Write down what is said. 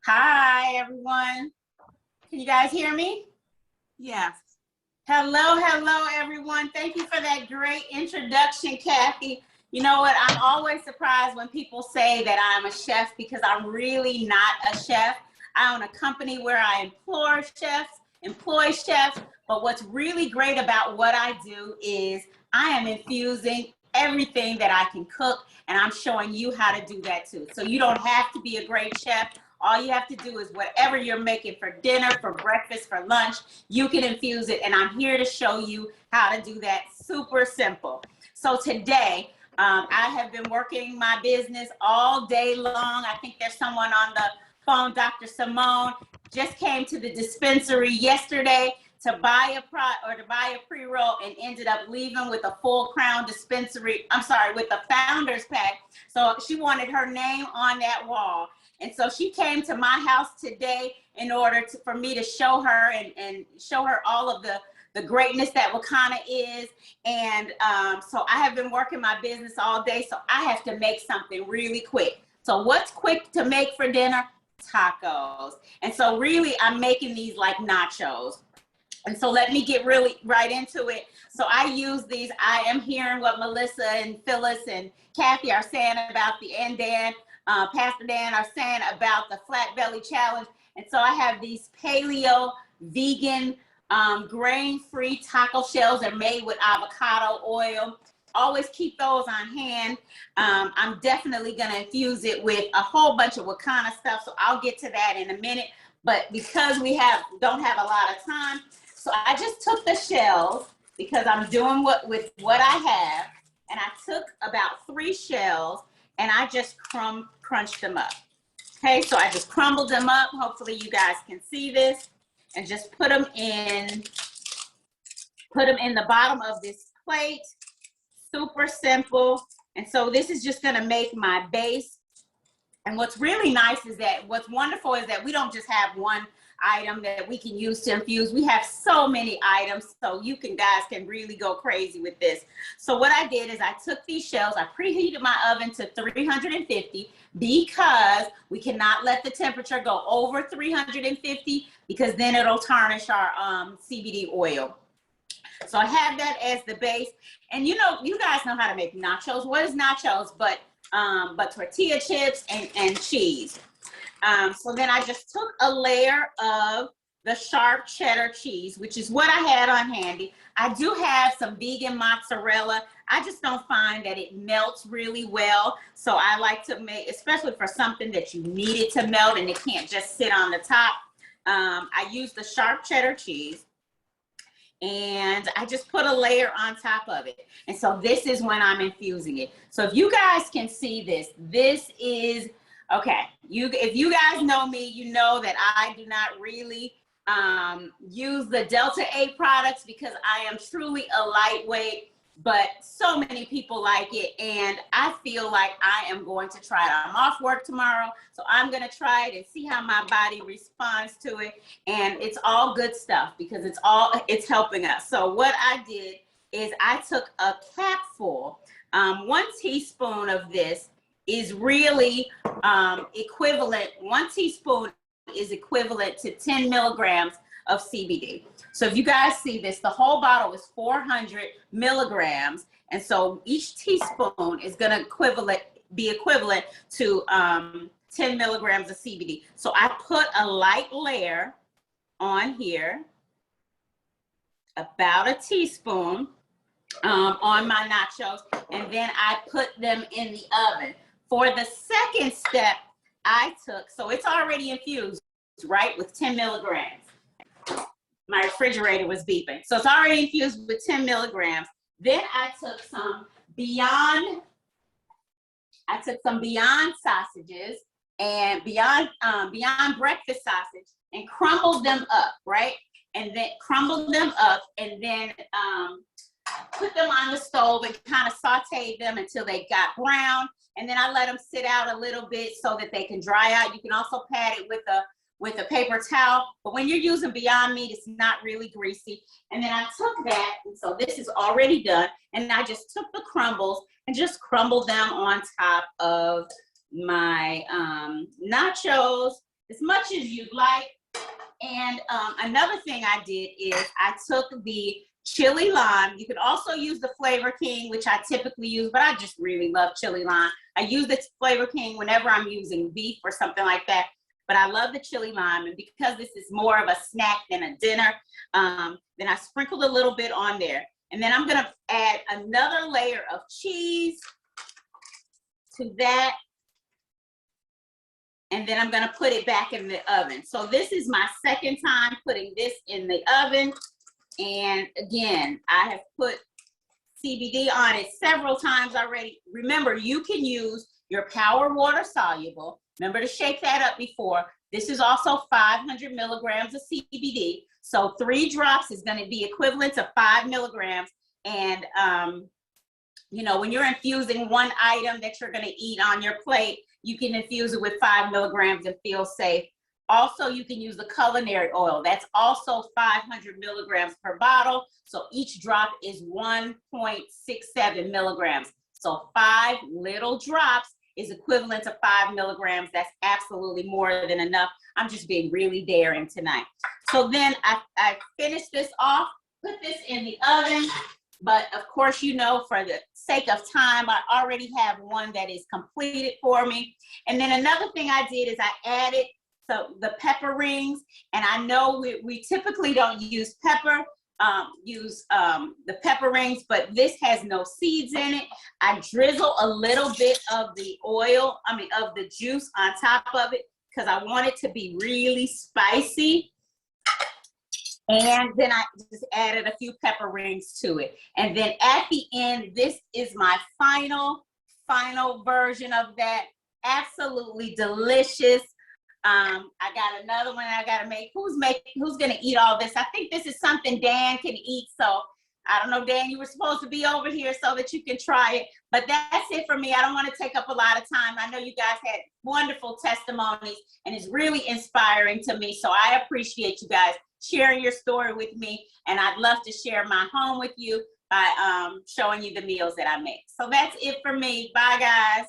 Hi, everyone. Can you guys hear me? Yes. Hello, everyone. Thank you for that great introduction, Kathy. You know what? I'm always surprised when people say that I'm a chef because I'm really not a chef. I own a company where I employ chefs, but what's really great about what I do is I am infusing everything that I can cook, and I'm showing you how to do that too. So you don't have to be a great chef. All you have to do is whatever you're making for dinner, for breakfast, for lunch, you can infuse it. And I'm here to show you how to do that. Super simple. So today, I have been working my business all day long. I think there's someone on the phone, Dr. Simone, just came to the dispensary yesterday to buy a pre-roll and ended up leaving with a full crown dispensary. I'm sorry, with the founder's pack. So she wanted her name on that wall. And so she came to my house today in order for me to show her and show her all of the greatness that Wakana is. And so I have been working my business all day, so I have to make something really quick. So what's quick to make for dinner? Tacos. And so really I'm making these like nachos. And so let me get really right into it. So I use these. I am hearing what Melissa and Phyllis and Kathy are saying about the Dan, Pastor Dan are saying about the flat belly challenge. And so I have these paleo vegan grain-free taco shells. They're made with avocado oil. Always keep those on hand. I'm definitely gonna infuse it with a whole bunch of Wakana stuff. So I'll get to that in a minute. But because we don't have a lot of time, so I just took the shells because I'm doing with what I have, and I took about 3 shells and I just crunched them up. Okay, so I just crumbled them up. Hopefully you guys can see this, and just put them in the bottom of this plate. Super simple. And so this is just gonna make my base. And what's really nice is that what's wonderful is that we don't just have one item that we can use to infuse. We have so many items, so you guys can really go crazy with this. So what I did is I took these shells, I preheated my oven to 350 because we cannot let the temperature go over 350 because then it'll tarnish our CBD oil. So I have that as the base. And you guys know how to make nachos. What is nachos but tortilla chips and cheese? So then I just took a layer of the sharp cheddar cheese, which is what I had on handy. I do have some vegan mozzarella. I just don't find that it melts really well. So I like to make, especially for something that you need it to melt and it can't just sit on the top. I use the sharp cheddar cheese. And I just put a layer on top of it. And so this is when I'm infusing it. So if you guys can see this is, okay, if you guys know me, you know that I do not really use the Delta 8 products because I am truly a lightweight, but so many people like it, and I feel like I am going to try it. I'm off work tomorrow, so I'm gonna try it and see how my body responds to it. And it's all good stuff because it's helping us. So what I did is I took a capful. 1 teaspoon of this is really equivalent. 1 teaspoon is equivalent to 10 milligrams of CBD. So if you guys see this, the whole bottle is 400 milligrams. And so each teaspoon is gonna be equivalent to 10 milligrams of CBD. So I put a light layer on here, about a teaspoon on my nachos, and then I put them in the oven. For the second step, I took, so it's already infused, right, with 10 milligrams. My refrigerator was beeping. So it's already infused with 10 milligrams. Then I took some Beyond sausages and Beyond breakfast sausage and crumbled them up, right? And then crumbled them up and then put them on the stove and kind of sauteed them until they got brown. And then I let them sit out a little bit so that they can dry out. You can also pat it with a paper towel. But when you're using Beyond Meat, it's not really greasy. And then I took that, and so this is already done. And I just took the crumbles and just crumbled them on top of my nachos. as much as you'd like. And another thing I did is I took the chili lime. You could also use the Flavor King, which I typically use, but I just really love chili lime. I use the Flavor King whenever I'm using beef or something like that, but I love the chili lime. And because this is more of a snack than a dinner, then I sprinkled a little bit on there. And then I'm gonna add another layer of cheese to that. And then I'm gonna put it back in the oven. So this is my second time putting this in the oven. And again, I have put CBD on it several times already. Remember, you can use your Power Water Soluble. Remember to shake that up before. This is also 500 milligrams of CBD. So 3 drops is gonna be equivalent to 5 milligrams. And you know, when you're infusing one item that you're gonna eat on your plate, you can infuse it with 5 milligrams and feel safe. Also, you can use the culinary oil. That's also 500 milligrams per bottle. So each drop is 1.67 milligrams. So 5 little drops is equivalent to 5 milligrams. That's absolutely more than enough. I'm just being really daring tonight. So then I finished this off, put this in the oven. But of course, you know, for the sake of time, I already have one that is completed for me. And then another thing I did is I added the pepper rings. And I know we typically don't use pepper, the pepper rings, but this has no seeds in it. I drizzle a little bit of the oil, of the juice on top of it, because I want it to be really spicy. And then I just added a few pepper rings to it. And then at the end, this is my final version of that. Absolutely delicious. I got another one I gotta make. Who's gonna eat all this? I think this is something Dan can eat. So I don't know, Dan, you were supposed to be over here so that you can try it. But that's it for me. I don't want to take up a lot of time. I know you guys had wonderful testimonies and it's really inspiring to me. So I appreciate you guys sharing your story with me. And I'd love to share my home with you by showing you the meals that I make. So that's it for me. Bye, guys.